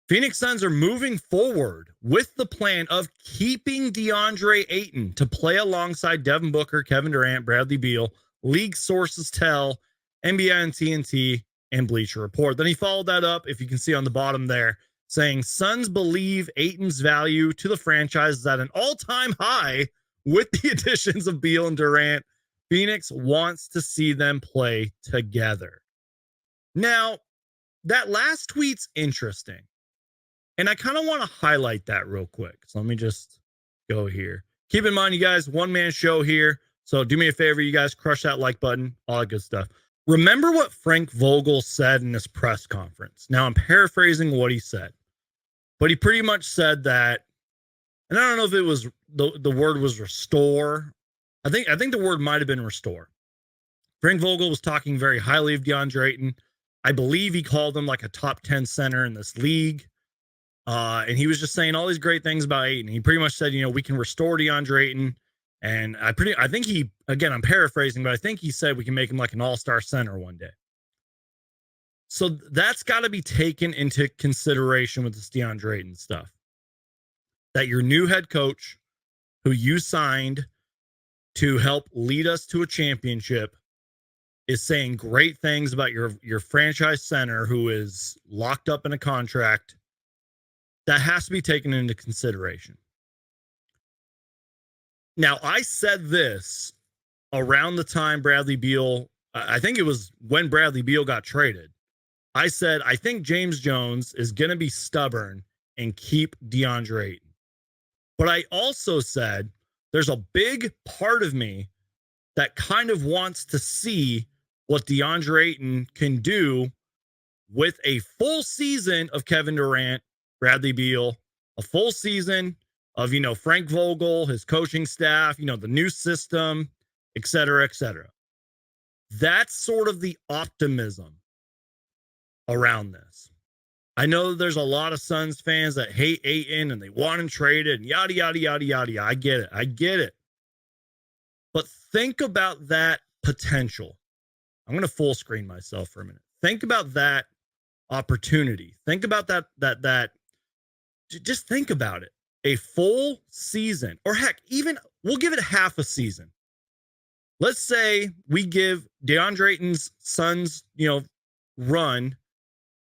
Phoenix Suns are moving forward with the plan of keeping Deandre Ayton to play alongside Devin Booker, Kevin Durant, Bradley Beal. League sources tell NBA and TNT and Bleacher Report. Then he followed that up, if you can see on the bottom there, saying Suns believe Ayton's value to the franchise is at an all-time high with the additions of Beal and Durant. Phoenix wants to see them play together. Now, that last tweet's interesting. And I kind of want to highlight that real quick. So let me just go here. Keep in mind, you guys, one-man show here. So do me a favor, you guys, crush that like button, all that good stuff. Remember what Frank Vogel said in this press conference. Now, I'm paraphrasing what he said. But he pretty much said that, and I don't know if it was, the word was restore. I think the word might have been restore. Frank Vogel was talking very highly of Deandre Ayton. I believe he called him like a top 10 center in this league. And he was just saying all these great things about Ayton. He pretty much said, we can restore DeAndre Ayton. And I think he, again, I'm paraphrasing, but I think he said we can make him like an all-star center one day. So that's got to be taken into consideration with this DeAndre Ayton stuff. That your new head coach, who you signed to help lead us to a championship, is saying great things about your franchise center who is locked up in a contract. That has to be taken into consideration. Now, I said this around the time Bradley Beal, I think it was when Bradley Beal got traded. I said, I think James Jones is going to be stubborn and keep DeAndre Ayton. But I also said there's a big part of me that kind of wants to see what DeAndre Ayton can do with a full season of Kevin Durant, Bradley Beal, a full season of, Frank Vogel, his coaching staff, the new system, et cetera, et cetera. That's sort of the optimism around this. I know there's a lot of Suns fans that hate Ayton and they want him traded and yada, yada, yada, yada. I get it. But think about that potential. I'm going to full screen myself for a minute. Think about that opportunity. Think about that. Just think about it. A full season, or heck, even we'll give it half a season. Let's say we give DeAndre Ayton's Suns, run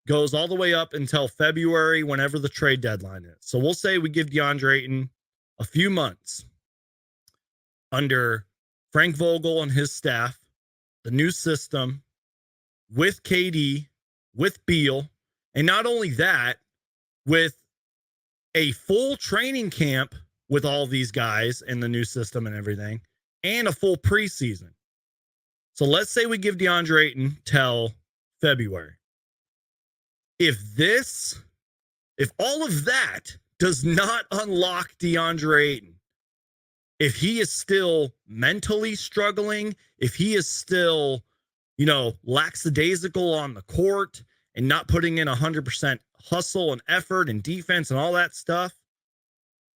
goes all the way up until February, whenever the trade deadline is. So we'll say we give DeAndre Ayton a few months under Frank Vogel and his staff, the new system, with KD, with Beal, and not only that, with a full training camp with all these guys and the new system and everything, and a full preseason. So let's say we give DeAndre Ayton till February. If all of that does not unlock DeAndre Ayton, if he is still mentally struggling, if he is still, lackadaisical on the court and not putting in 100% hustle and effort and defense and all that stuff,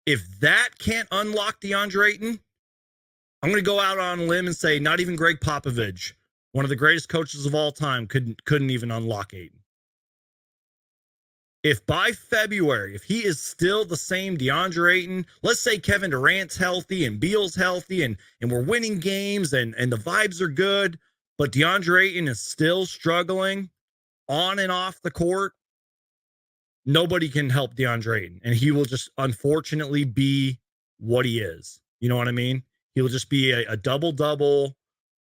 if that can't unlock DeAndre Ayton, I'm going to go out on a limb and say not even Greg Popovich, one of the greatest coaches of all time, couldn't even unlock Ayton. If by February, if he is still the same DeAndre Ayton, let's say Kevin Durant's healthy and Beal's healthy and we're winning games and the vibes are good, but DeAndre Ayton is still struggling on and off the court, nobody can help DeAndre Ayton. And he will just unfortunately be what he is. You know what I mean? He will just be a double-double,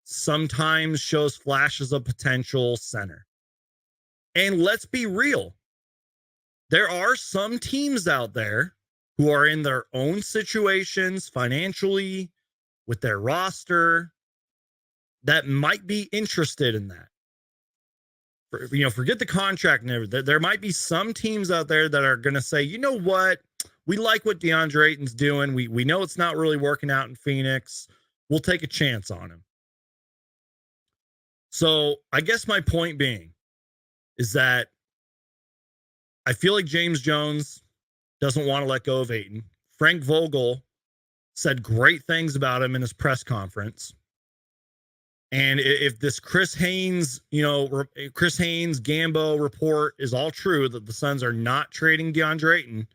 sometimes shows flashes of potential center. And let's be real. There are some teams out there who are in their own situations financially with their roster that might be interested in that. Forget the contract and everything. There might be some teams out there that are going to say, you know what? We like what DeAndre Ayton's doing. We know it's not really working out in Phoenix. We'll take a chance on him. So I guess my point being is that I feel like James Jones doesn't want to let go of Ayton. Frank Vogel said great things about him in his press conference. And if this Chris Haynes Gambo report is all true, that the Suns are not trading Deandre Ayton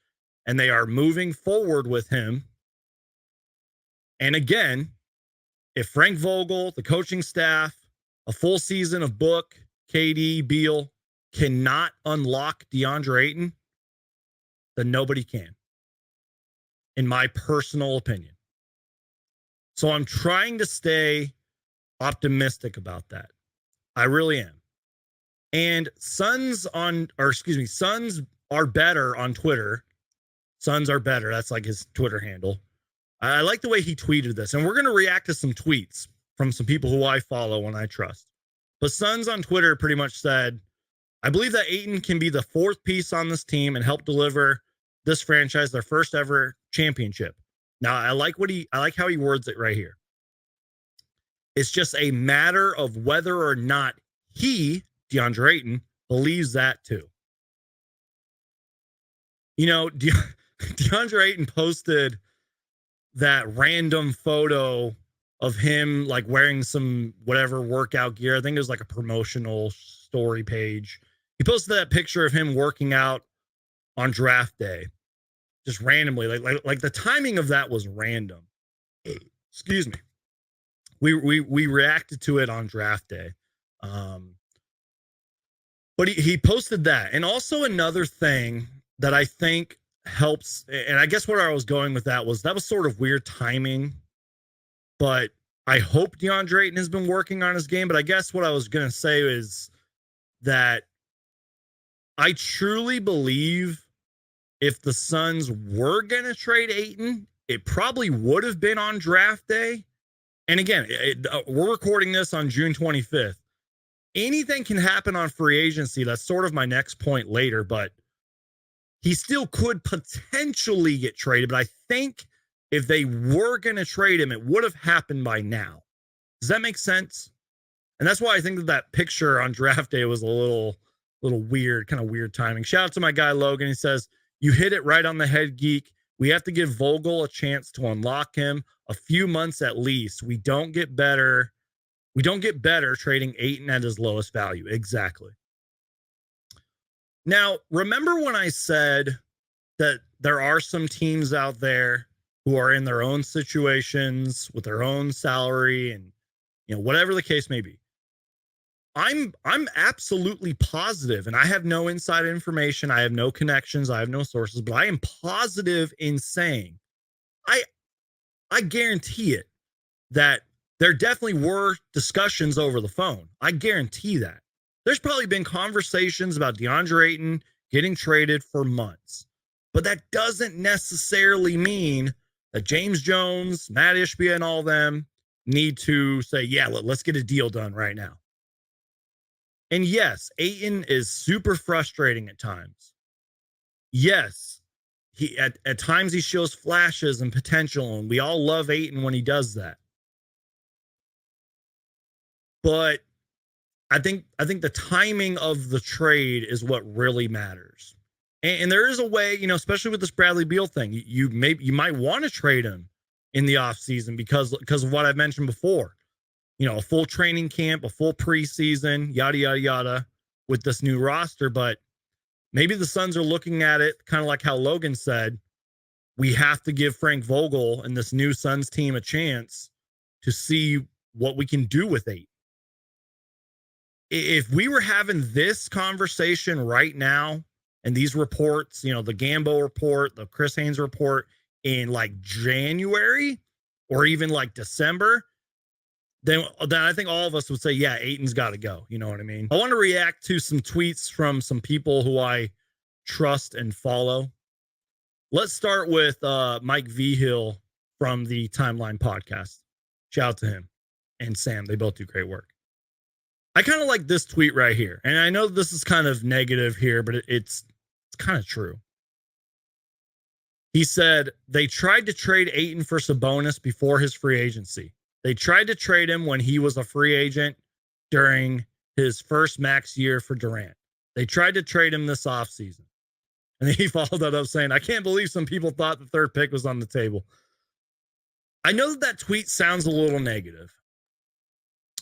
and they are moving forward with him. And again, if Frank Vogel, the coaching staff, a full season of Book, KD, Beal cannot unlock Deandre Ayton, then nobody can, in my personal opinion. So I'm trying to stay optimistic about that. I really am. And Suns are better on Twitter. Suns are better. That's like his Twitter handle. I like the way he tweeted this. And we're going to react to some tweets from some people who I follow and I trust. But Suns on Twitter pretty much said, I believe that Ayton can be the fourth piece on this team and help deliver this franchise their first ever championship. Now, I like how he words it right here. It's just a matter of whether or not he, Deandre Ayton, believes that too. You know, Deandre Ayton posted that random photo of him like wearing some whatever workout gear. I think it was like a promotional story page. He posted that picture of him working out on draft day, just randomly. Like the timing of that was random. Excuse me. We reacted to it on draft day. But he posted that. And also another thing that I think helps, and I guess where I was going with that was sort of weird timing, but I hope Deandre Ayton has been working on his game. But I guess what I was going to say is that I truly believe if the Suns were going to trade Ayton, it probably would have been on draft day. And again, we're recording this on June 25th. Anything can happen on free agency. That's sort of my next point later, but he still could potentially get traded. But I think if they were going to trade him, it would have happened by now. Does that make sense? And that's why I think that picture on draft day was a little weird, kind of weird timing. Shout out to my guy Logan. He says, you hit it right on the head, geek. We have to give Vogel a chance to unlock him. A few months at least. We don't get better trading Ayton at his lowest value. Exactly. Now, remember when I said that there are some teams out there who are in their own situations with their own salary and, whatever the case may be. I'm absolutely positive, and I have no inside information. I have no connections. I have no sources, but I am positive in saying I guarantee it that there definitely were discussions over the phone. I guarantee that. There's probably been conversations about Deandre Ayton getting traded for months. But that doesn't necessarily mean that James Jones, Matt Ishbia, and all them need to say, yeah, let's get a deal done right now. And yes, Ayton is super frustrating at times. Yes, at times he shows flashes and potential, and we all love Ayton when he does that. But I think the timing of the trade is what really matters. And there is a way, especially with this Bradley Beal thing, you might want to trade him in the offseason because of what I've mentioned before. A full training camp, a full preseason, yada, yada, yada, with this new roster. But maybe the Suns are looking at it kind of like how Logan said, we have to give Frank Vogel and this new Suns team a chance to see what we can do with Ayton. If we were having this conversation right now and these reports, the Gambo report, the Chris Haynes report in like January or even like December, then I think all of us would say, yeah, Ayton's got to go. You know what I mean? I want to react to some tweets from some people who I trust and follow. Let's start with Mike Vigil from the Timeline podcast. Shout out to him and Sam. They both do great work. I kind of like this tweet right here. And I know this is kind of negative here, but it's kind of true. He said, they tried to trade Ayton for Sabonis before his free agency. They tried to trade him when he was a free agent during his first max year for Durant. They tried to trade him this offseason. And then he followed that up saying, I can't believe some people thought the third pick was on the table. I know that tweet sounds a little negative.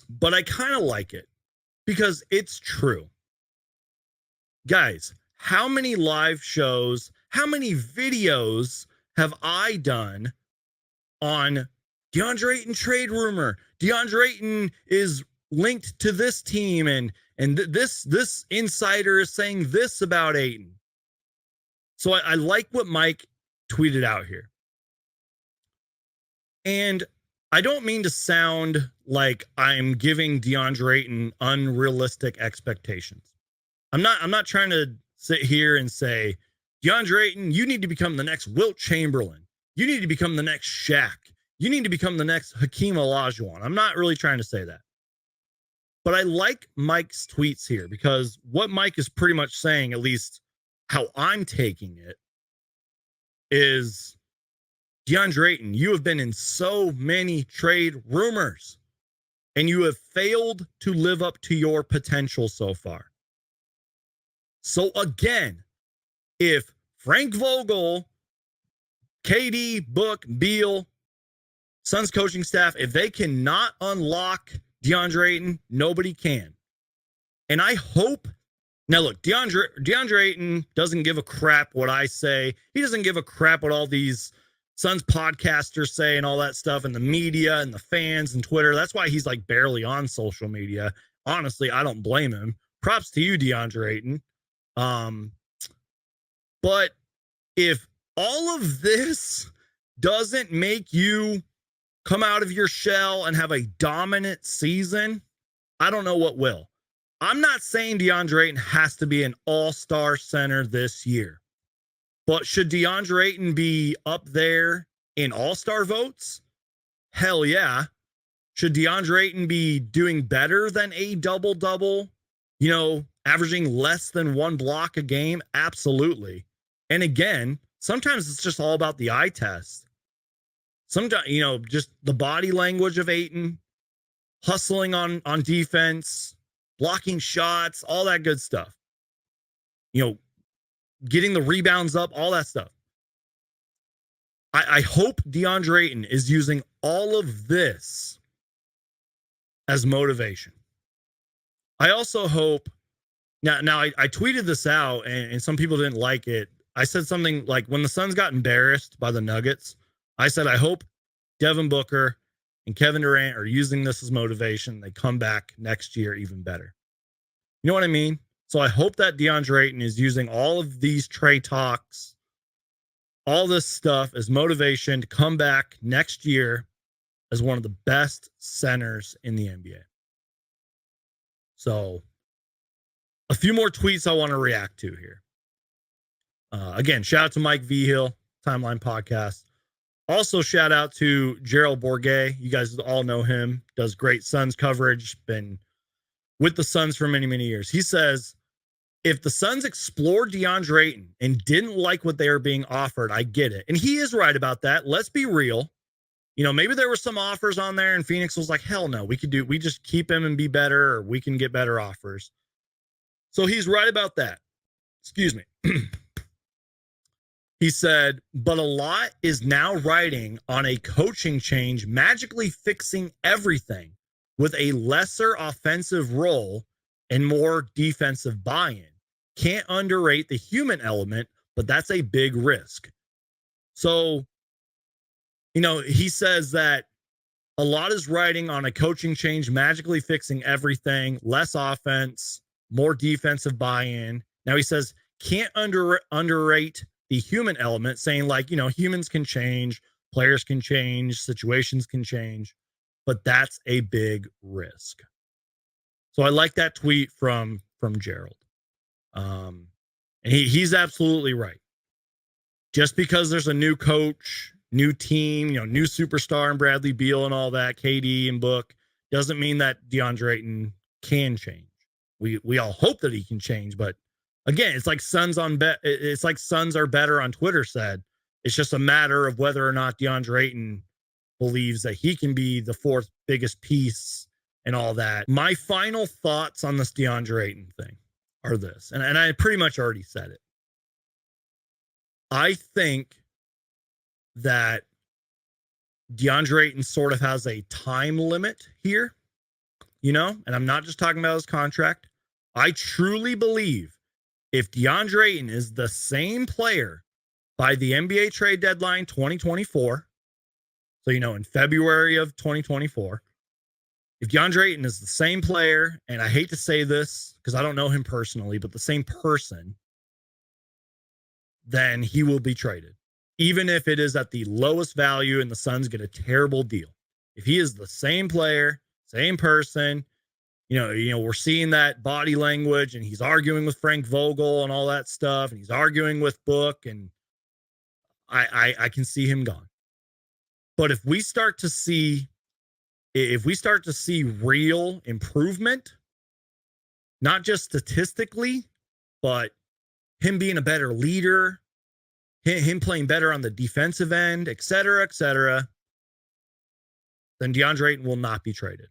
but I kind of like it because it's true. Guys, how many live shows, how many videos have I done on Deandre Ayton trade rumor? Deandre Ayton is linked to this team, and this insider is saying this about Ayton. So I like what Mike tweeted out here. And I don't mean to sound like I'm giving Deandre Ayton unrealistic expectations. I'm not trying to sit here and say, Deandre Ayton, you need to become the next Wilt Chamberlain. You need to become the next Shaq. You need to become the next Hakeem Olajuwon. I'm not really trying to say that. But I like Mike's tweets here because what Mike is pretty much saying, at least how I'm taking it, is Deandre Ayton, you have been in so many trade rumors and you have failed to live up to your potential so far. So again, if Frank Vogel, KD, Book, Beal, Suns coaching staff, if they cannot unlock Deandre Ayton, nobody can. And I hope, now look, Deandre Ayton doesn't give a crap what I say. He doesn't give a crap what all these Suns podcasters say and all that stuff, and the media and the fans and Twitter. That's why he's like barely on social media. Honestly, I don't blame him. Props to you, Deandre Ayton. But if all of this doesn't make you come out of your shell and have a dominant season, I don't know what will. I'm not saying Deandre Ayton has to be an all-star center this year. But should Deandre Ayton be up there in all-star votes? Hell yeah. Should Deandre Ayton be doing better than a double-double, averaging less than one block a game? Absolutely. And again, sometimes it's just all about the eye test. Sometimes, just the body language of Ayton, hustling on defense, blocking shots, all that good stuff. Getting the rebounds up, all that stuff. I hope Deandre Ayton is using all of this as motivation. I also hope, now I tweeted this out and some people didn't like it. I said something like, when the Suns got embarrassed by the Nuggets, I said, I hope Devin Booker and Kevin Durant are using this as motivation. They come back next year even better. You know what I mean? So I hope that Deandre Ayton is using all of these trade talks, all this stuff as motivation to come back next year as one of the best centers in the NBA. So a few more tweets I want to react to here. Again, shout out to Mike Vigil, Timeline Podcast. Also, shout out to Gerald Bourget. You guys all know him. Does great Suns coverage. Been with the Suns for many, many years. He says, if the Suns explored Deandre Ayton and didn't like what they were being offered, I get it. And he is right about that. Let's be real. Maybe there were some offers on there and Phoenix was like, hell no, we just keep him and be better, or we can get better offers. So he's right about that. Excuse me. He said, but a lot is now riding on a coaching change, magically fixing everything with a lesser offensive role and more defensive buy-in. Can't underrate the human element, but that's a big risk. So, he says that a lot is riding on a coaching change, magically fixing everything, less offense, more defensive buy-in. Now he says, can't underrate the human element, saying like, humans can change, players can change, situations can change, but that's a big risk. So I like that tweet from Gerald. And he's absolutely right. Just because there's a new coach, new team, new superstar and Bradley Beal and all that, KD and Book, doesn't mean that Deandre Ayton can change. We all hope that he can change, but again, it's like Suns are better on Twitter said. It's just a matter of whether or not Deandre Ayton believes that he can be the fourth biggest piece and all that. My final thoughts on this Deandre Ayton thing are this, and I pretty much already said it. I think that Deandre Ayton sort of has a time limit here. and I'm not just talking about his contract. I truly believe if Deandre Ayton is the same player by the NBA trade deadline 2024, so, in February of 2024, if Deandre Ayton is the same player, and I hate to say this because I don't know him personally, but the same person, then he will be traded. Even if it is at the lowest value and the Suns get a terrible deal. If he is the same player, same person, we're seeing that body language, and he's arguing with Frank Vogel and all that stuff, and he's arguing with Book, and I can see him gone. But if we start to see real improvement, not just statistically, but him being a better leader, him playing better on the defensive end, et cetera, then Deandre Ayton will not be traded.